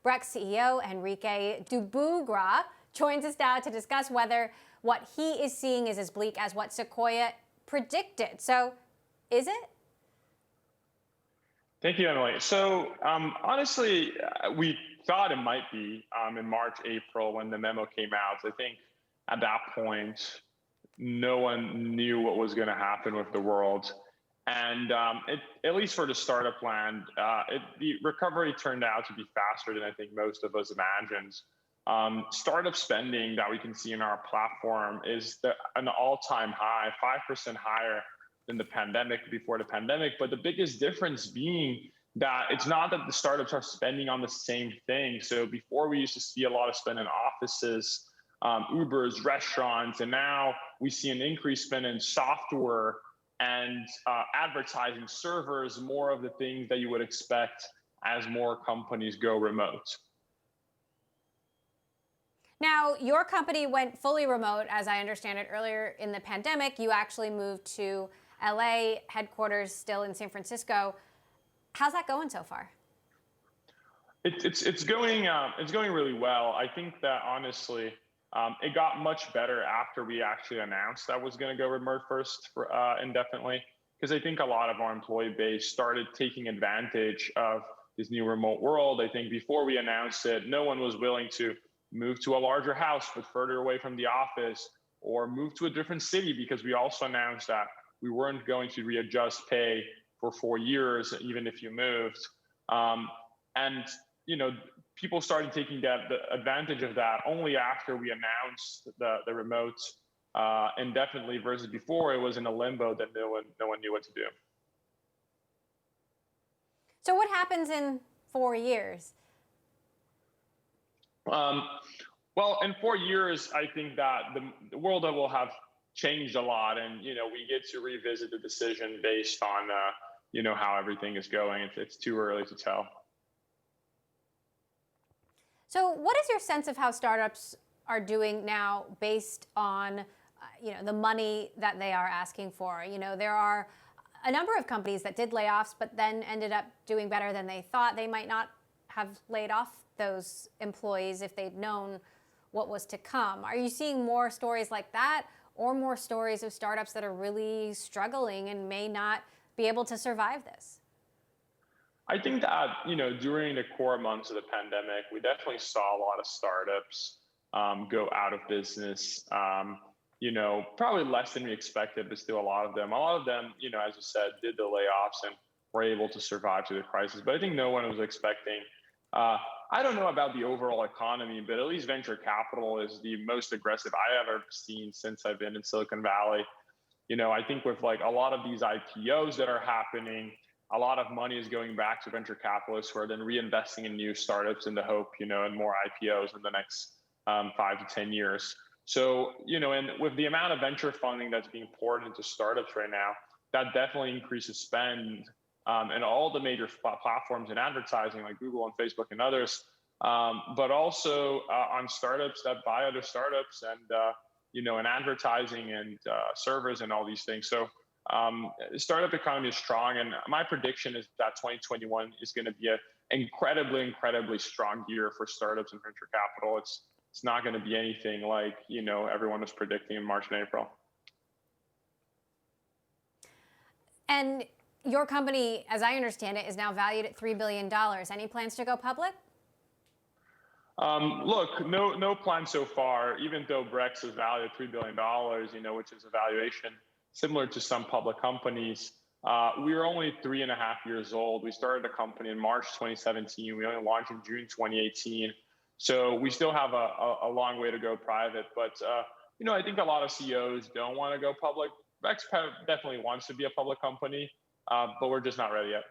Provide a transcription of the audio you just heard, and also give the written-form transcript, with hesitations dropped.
Brex CEO Henrique Dubugras joins us now to discuss whether what he is seeing is as bleak as what Sequoia predicted. So, is it? Thank you, Emily. So honestly, we thought it might be in March, April when the memo came out. I think at that point, no one knew what was going to happen with the world. And at least for the startup land, the recovery turned out to be faster than I think most of us imagined. Startup spending that we can see in our platform is an all-time high, 5% higher than the pandemic, before the pandemic. But the biggest difference being that it's not that the startups are spending on the same thing. So before we used to see a lot of spend in offices, Ubers, restaurants, and now we see an increased spend in software and advertising, servers, more of the things that you would expect as more companies go remote. Now, your company went fully remote, as I understand it, earlier in the pandemic. You actually moved to LA, headquarters still in San Francisco. How's that going so far? It's going really well. I think that honestly, it got much better after we actually announced that was going to go remote first for indefinitely, because I think a lot of our employee base started taking advantage of this new remote world. I think before we announced it, no one was willing to move to a larger house but further away from the office, or move to a different city, because we also announced that we weren't going to readjust pay for 4 years, even if you moved. And people started taking the advantage of that only after we announced the remote indefinitely, versus before it was in a limbo that no one knew what to do. So what happens in 4 years? Well, in 4 years, I think that the world will have changed a lot, and we get to revisit the decision based on how everything is going. It's too early to tell. So what is your sense of how startups are doing now based on the money that they are asking for? There are a number of companies that did layoffs but then ended up doing better than they thought. They might not have laid off those employees if they'd known what was to come. Are you seeing more stories like that, or more stories of startups that are really struggling and may not be able to survive this? I think that, during the core months of the pandemic, we definitely saw a lot of startups go out of business. Probably less than we expected, but still a lot of them. A lot of them, as you said, did the layoffs and were able to survive through the crisis. But I think no one was expecting. I don't know about the overall economy, but at least venture capital is the most aggressive I ever seen since I've been in Silicon Valley. I think with like a lot of these IPOs that are happening, a lot of money is going back to venture capitalists who are then reinvesting in new startups in the hope, and more IPOs in the next 5 to 10 years. So, and with the amount of venture funding that's being poured into startups right now, that definitely increases spend. And all the major platforms in advertising like Google and Facebook and others, but also on startups that buy other startups, and in advertising and servers and all these things. So startup economy is strong, and my prediction is that 2021 is going to be an incredibly strong year for startups and venture capital. It's not going to be anything like everyone was predicting in March and April. And your company, as I understand it, is now valued at $3 billion. Any plans to go public? Look, no plan so far, even though Brex is valued at $3 billion, which is a valuation similar to some public companies. We are only 3.5 years old. We started the company in March 2017. We only launched in June 2018. So we still have a long way to go private. But, I think a lot of CEOs don't want to go public. Brex definitely wants to be a public company, but we're just not ready yet.